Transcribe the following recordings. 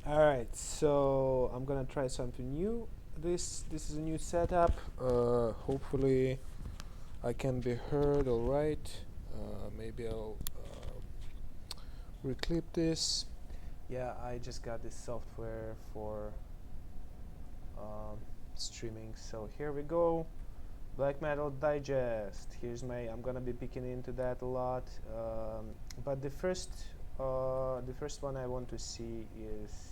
All right, so I'm gonna try something new. This is a new setup. Hopefully, I can be heard all right. Maybe I'll reclip this. Yeah, I just got this software for um, streaming. So here we go. Black Metal Digest. Here's my. I'm gonna be picking into that a lot. But the first one I want to see is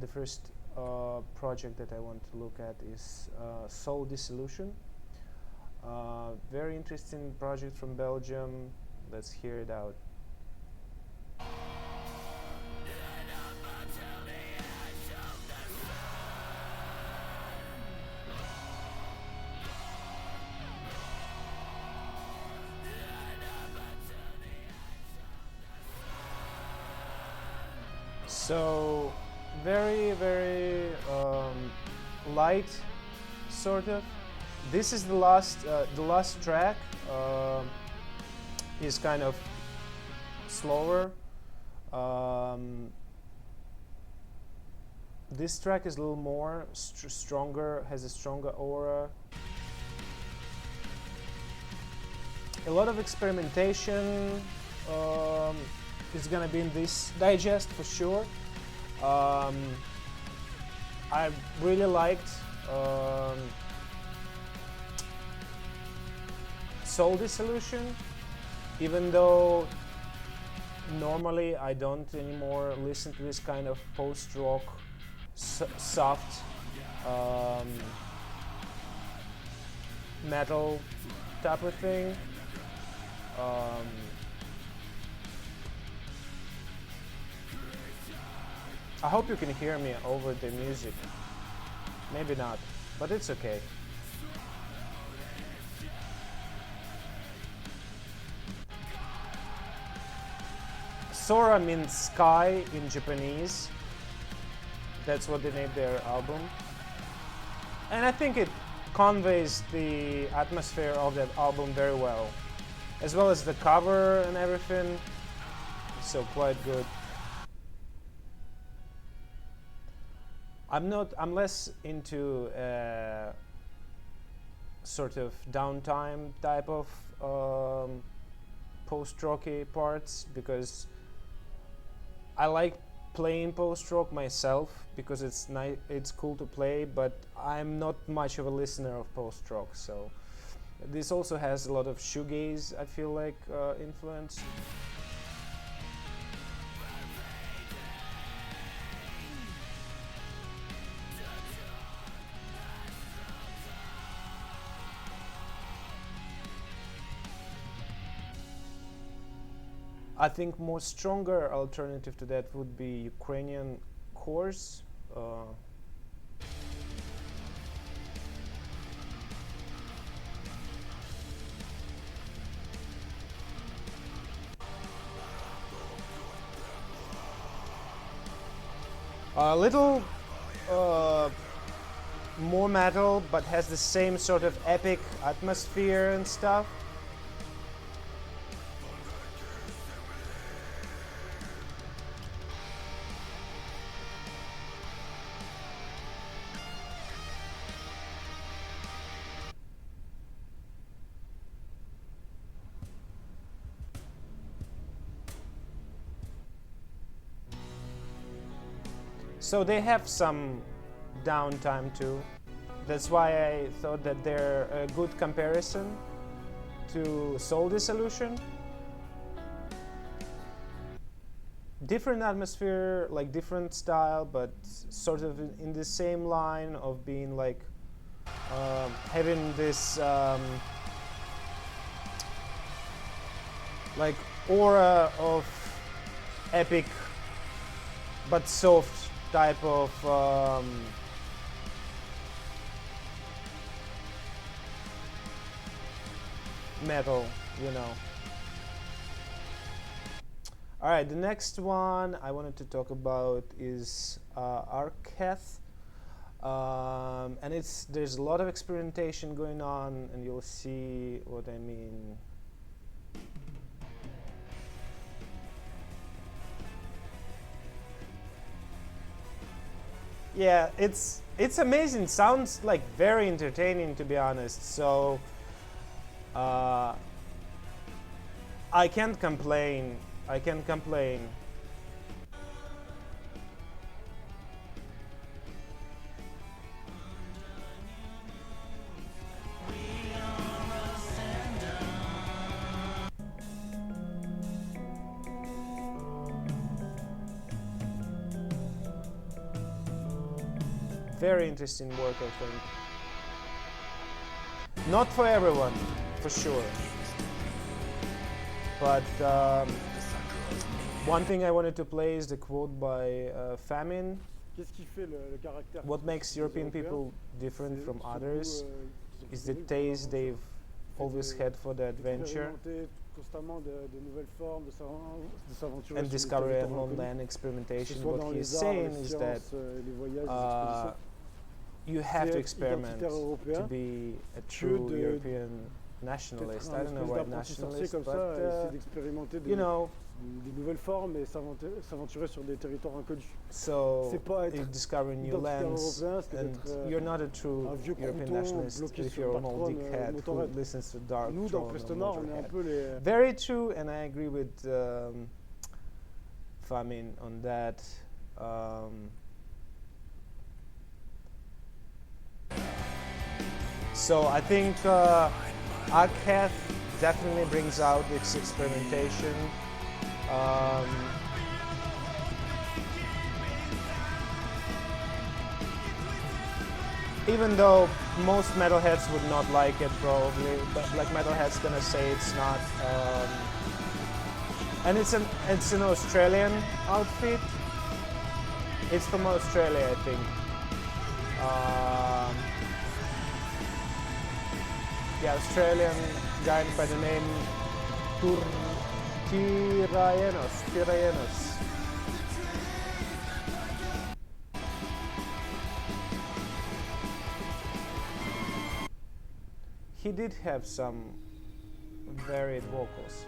the first project that I want to look at is Soul Dissolution. Very interesting project from Belgium. Let's hear it out. So, very light, sort of. This is the last track. Is kind of slower. Um, this track is a little more stronger, has a stronger aura. A lot of experimentation is gonna be in this digest for sure. I really liked Soul Dissolution, even though normally I don't anymore listen to this kind of post-rock soft metal type of thing. Um, I hope you can hear me over the music. Maybe not, but it's okay. Sora means sky in Japanese. That's what they named their album. And I think it conveys the atmosphere of that album very well. As well as the cover and everything. So quite good. I'm less into sort of downtime type of post-rocky parts because I like playing post-rock myself because it's cool to play, but I'm not much of a listener of post-rock. So this also has a lot of shoegaze, I feel like, influence. I think more stronger alternative to that would be Ukrainian chorus. A little more metal, but has the same sort of epic atmosphere and stuff. So they have some downtime too. That's why I thought that they're a good comparison to Soul Dissolution. Different atmosphere, like different style, but sort of in the same line of being like having this like aura of epic but soft type of metal, you know. All right, the next one I wanted to talk about is Arketh. And there's a lot of experimentation going on, and you'll see what I mean. Yeah, it's amazing. Sounds like very entertaining, to be honest. So uh, I can't complain. I can't complain. Very interesting work, I think. Not for everyone, for sure. But one thing I wanted to play is the quote by Famine. Qu'est-ce qui fait le caractère What makes des European Européens? people different C'est from surtout, others qu'ils ont is the toujours eu taste pour they've always had for the adventure expérimenter constamment de nouvelles formes, de s'aventurer and sur des discovery territoires and inconnus, land que ce experimentation. soit What dans he's les arts, saying les is that sciences, les voyages, les uh, expéditions. you have C'est to être experiment identitaire to européen, be a que true de- European d'être nationalist. un I don't know espèce why d'apprenti sorcier nationalist, comme but ça, et essayer d'expérimenter you know, des nouvelles formes et s'aventurer sur des territoires inconnus. so C'est pas être you discover new identitaire lands, européen, c'est and d'être you're not a true un vieux European crouton nationalist bloqué if sur you're an Dark old Throne, dickhead who Motorhead. listens to Dark Nous, dans Throne or Prestonard, on est un Motorhead. peu les... Very true, and I agree with Famine on that. So I think Arcath definitely brings out its experimentation. Um, even though most metalheads would not like it, probably, but like metalheads gonna say it's not. And it's an Australian outfit. It's from Australia, I think. Yeah, Australian guy by the name Tirayenos. He did have some varied vocals.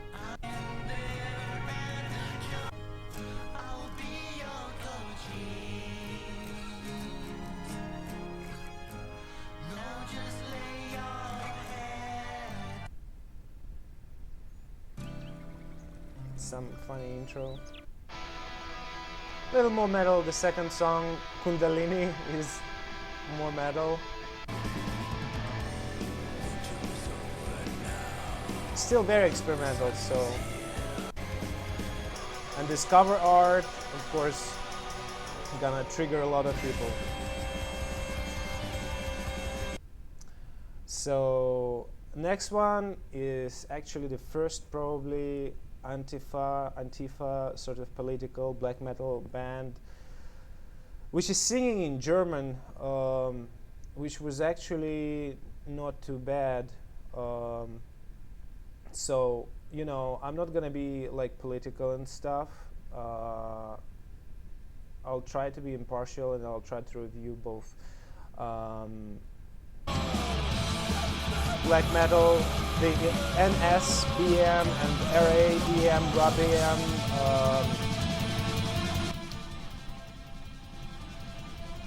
Some funny intro. Little more metal. The second song, Kundalini, is more metal. Still very experimental, so. And this cover art, of course, gonna trigger a lot of people. So next one is actually the first probably Antifa sort of political black metal band, which is singing in German, which was actually not too bad. So you know, I'm not gonna be like political and stuff. I'll try to be impartial and I'll try to review both black metal, the NS, BM, and RA, BM, RABM.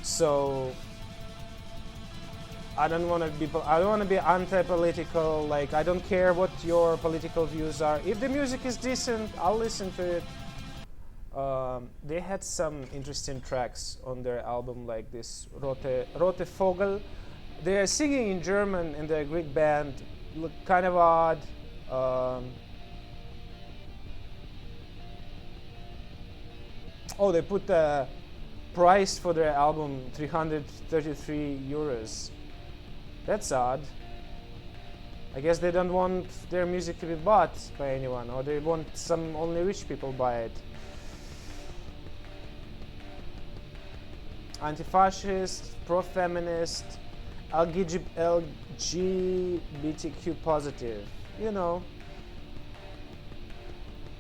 So I don't want to be. I don't want to be anti-political. Like I don't care what your political views are. If the music is decent, I'll listen to it. They had some interesting tracks on their album, like this Rote Vogel. They are singing in German and they're a Greek band. Look kind of odd. Oh, they put the price for their album 333 euros. That's odd. I guess they don't want their music to be bought by anyone, or they want some only rich people buy it. Anti-fascist, pro-feminist, LGBTQ positive. You know,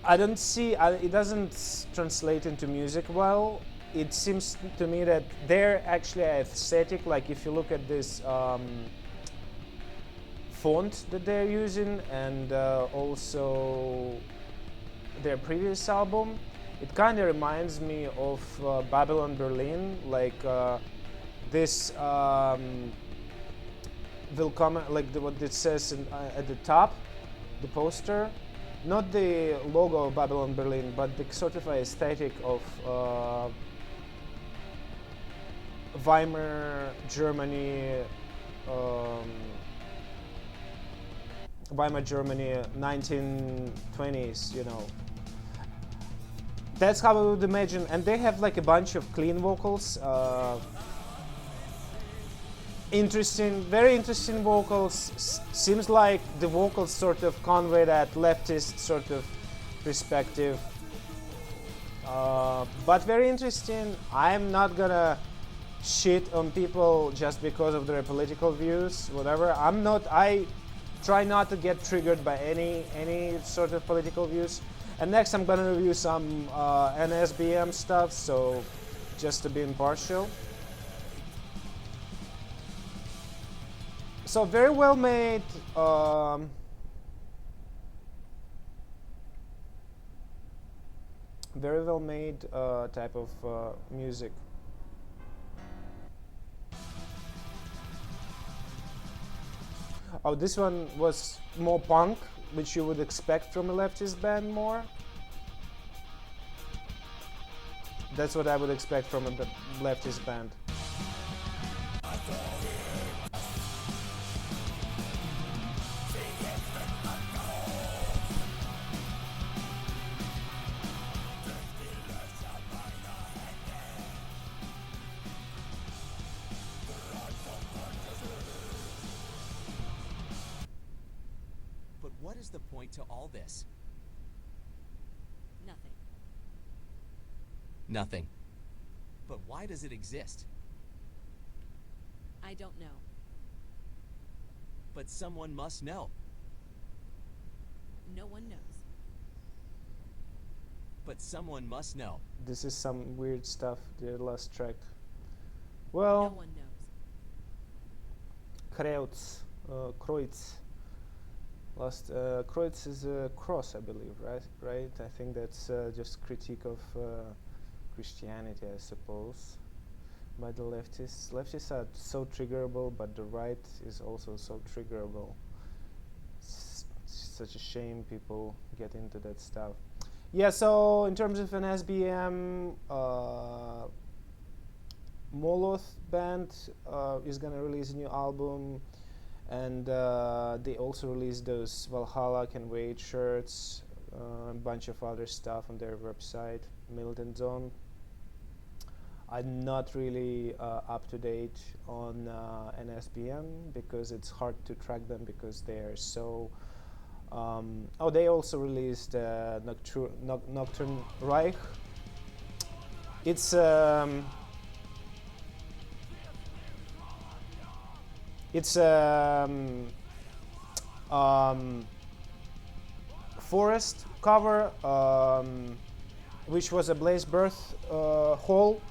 I don't see. It doesn't translate into music well. It seems to me that they're actually aesthetic. Like if you look at this font that they're using, and also their previous album, It kind of reminds me of Babylon Berlin, like this will come like what it says at the top, the poster, not the logo of Babylon Berlin, but the sort of aesthetic of Weimar Germany, Weimar Germany, 1920s, you know. That's how I would imagine, and they have like a bunch of clean vocals, interesting, very interesting vocals. Seems like the vocals sort of convey that leftist sort of perspective, but very interesting. I'm not gonna shit on people just because of their political views, whatever. I try not to get triggered by any sort of political views. And next I'm gonna review some NSBM stuff, so just to be impartial. So very well made, very well made type of music. Oh, this one was more punk, which you would expect from a leftist band more. That's what I would expect from a leftist band. What is the point to all this? Nothing. Nothing. But why does it exist? I don't know. But someone must know. No one knows. But someone must know. This is some weird stuff, the last track. No Well, one knows. Kreuz. Last Kreuz is a cross, I believe, right? I think that's just critique of Christianity, I suppose, by the leftists. Leftists are so triggerable, but the right is also so triggerable. It's such a shame people get into that stuff. Yeah, so in terms of an SBM, Moloth band is gonna release a new album. And they also released those Valhalla Can Wait shirts, a bunch of other stuff on their website, Militant Zone. I'm not really up to date on NSBM because it's hard to track them because they are so. Oh, they also released Nocturne Reich. It's Forest cover, which was a Blaze Birth Hall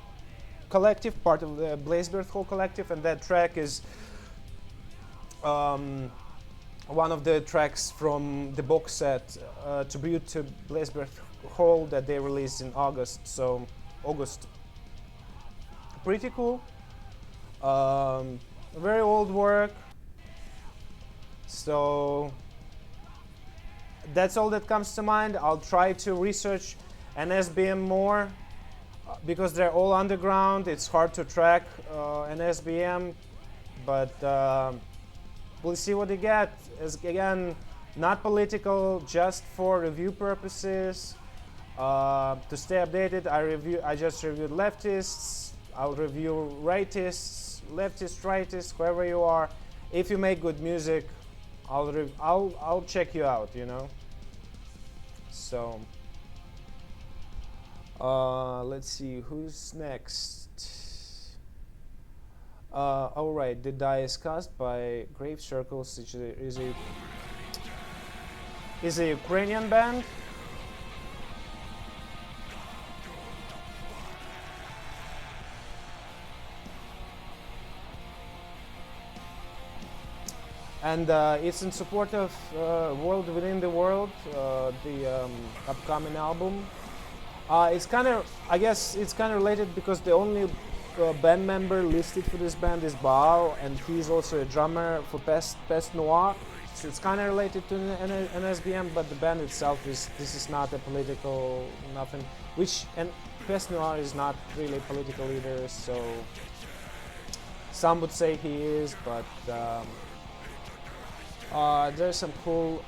collective, part of the Blaze Birth Hall collective, and that track is one of the tracks from the box set tribute to Blaze Birth Hall that they released in August. So August, pretty cool. Very old work, so that's all that comes to mind. I'll try to research NSBM more because they're all underground. It's hard to track NSBM, but we'll see what they get. As again, not political, just for review purposes. To stay updated, I just reviewed leftists. I'll review rightists. Leftist, rightist, whoever you are. If you make good music, I'll check you out, you know. So let's see who's next. All right, The Die is Cast by Grave Circles, which is a Ukrainian band. And it's in support of World Within the World, the upcoming album. It's kind of, I guess it's kind of related because the only band member listed for this band is Bao, and he's also a drummer for Pest Noir. So it's kind of related to NSBM, but the band itself this is not a political nothing. And Pest Noir is not really political either. So some would say he is, but there's some cool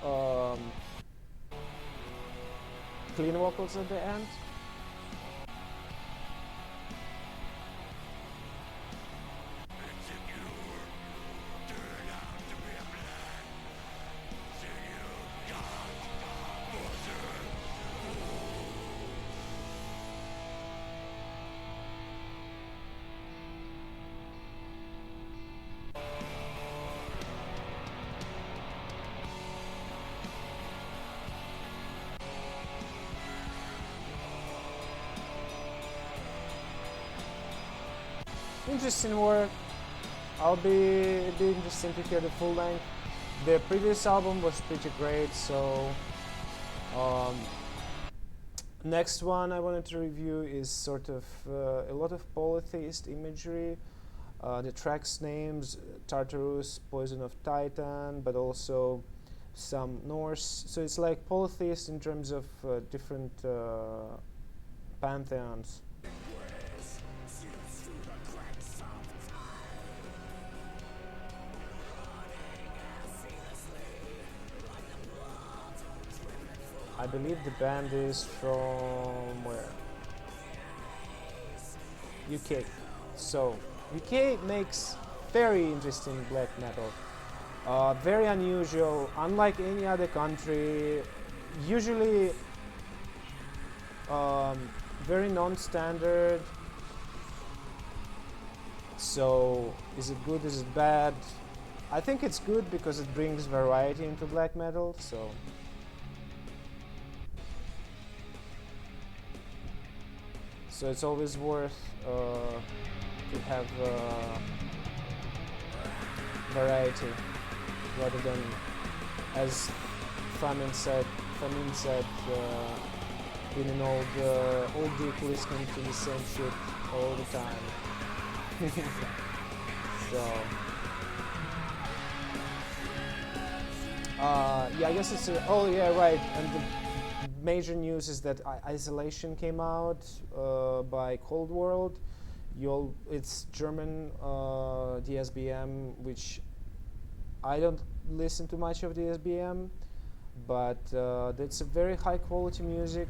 clean vocals at the end. Interesting work. It'd be interesting to hear the full length. The previous album was pretty great, so next one I wanted to review is sort of a lot of polytheist imagery. The tracks names Tartarus, Poison of Titan, but also some Norse. So it's like polytheist in terms of different pantheons. I believe the band is from where? UK. So UK makes very interesting black metal. Very unusual, unlike any other country. Usually very non-standard. So is it good? Is it bad? I think it's good because it brings variety into black metal. So it's always worth to have variety rather than, as Famin said, being an old dude listening to the same shit all the time. So yeah, I guess it's oh yeah, right. And the major news is that Isolation came out by Cold World. It's German DSBM, which I don't listen to much of DSBM, but it's a very high quality music.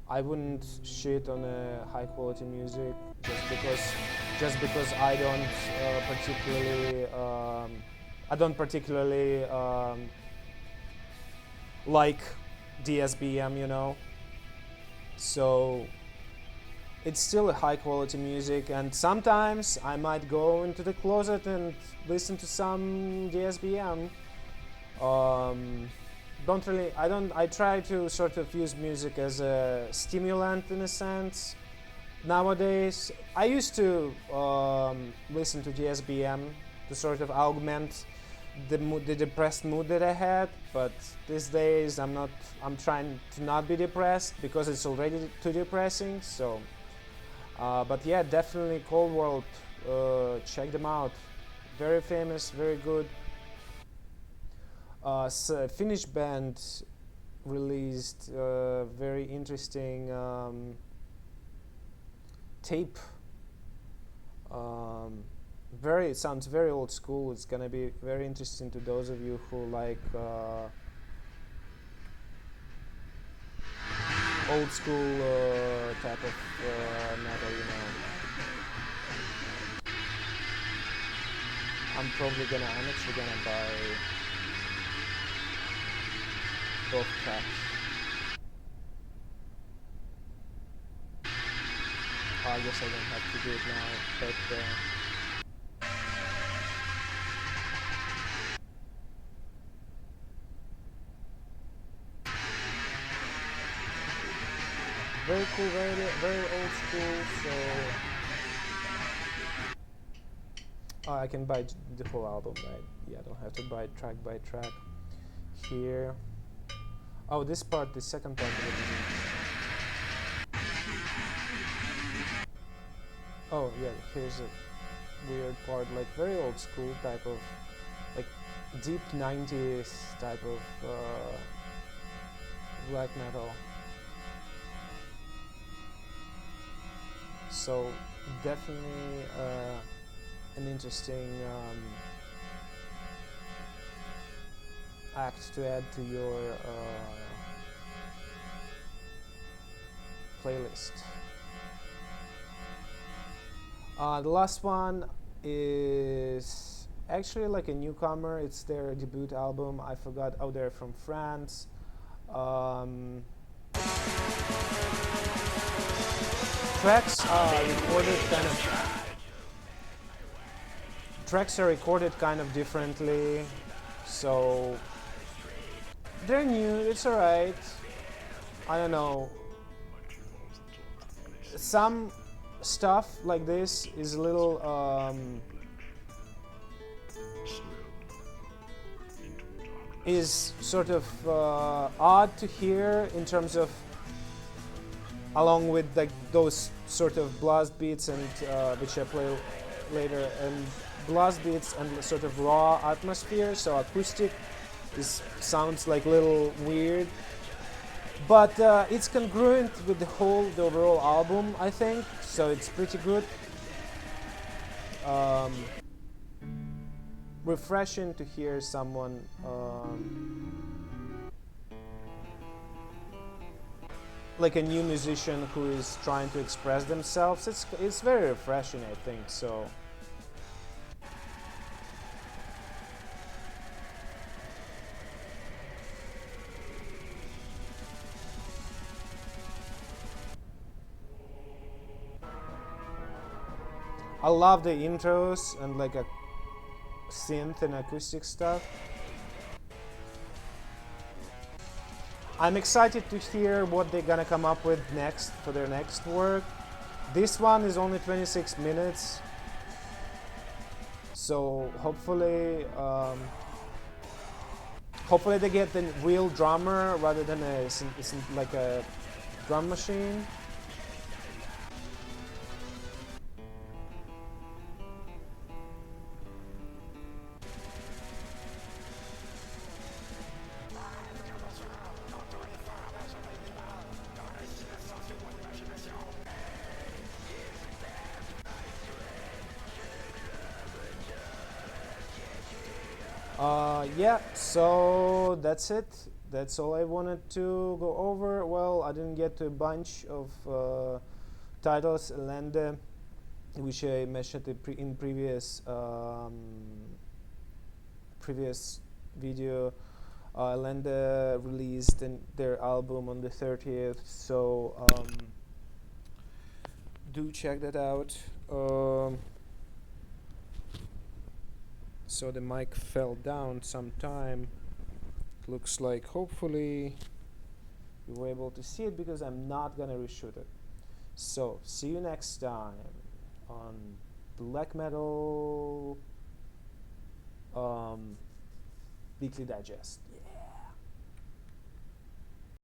I wouldn't shit on a high quality music just because I don't particularly like DSBM, you know. So it's still a high quality music, and sometimes I might go into the closet and listen to some DSBM. I try to sort of use music as a stimulant in a sense. Nowadays, I used to listen to DSBM to sort of augment the depressed mood that I had, but these days I'm trying to not be depressed because it's already too depressing. So, but yeah, definitely Cold World. Check them out. Very famous, very good. Finnish band released very interesting tape. It sounds very old school. It's gonna be very interesting to those of you who like old school type of metal, you know. I'm actually gonna buy both tracks. I guess I don't have to do it now, but very cool, very old school. So I can buy the whole album, right? Yeah, I don't have to buy track by track here. Oh, this part, the second part of it isn't. Oh yeah, here's a weird part, like very old school type of, like deep 90s type of black metal. So definitely an interesting act to add to your playlist. The last one is actually like a newcomer. It's their debut album. I forgot. Oh, they're from France. Tracks are recorded kind of. Tracks are recorded kind of differently, so they're new. It's alright. I don't know. Some stuff like this is a little is sort of odd to hear in terms of, along with like those sort of blast beats and which I play later, and blast beats and sort of raw atmosphere. So acoustic sounds like a little weird, but it's congruent with the overall album, I think. So it's pretty good. Refreshing to hear someone like a new musician who is trying to express themselves. It's very refreshing, I think. So I love the intros and like a synth and acoustic stuff. I'm excited to hear what they're gonna come up with next for their next work. This one is only 26 minutes, so hopefully they get the real drummer rather than like a drum machine. Yeah, so that's it. That's all I wanted to go over. Well, I didn't get to a bunch of titles. Elende, which I mentioned in previous video. Elende released their album on the 30th, so do check that out. So the mic fell down sometime. Looks like hopefully you were able to see it, because I'm not gonna reshoot it. So see you next time on Black Metal Weekly Digest. Yeah.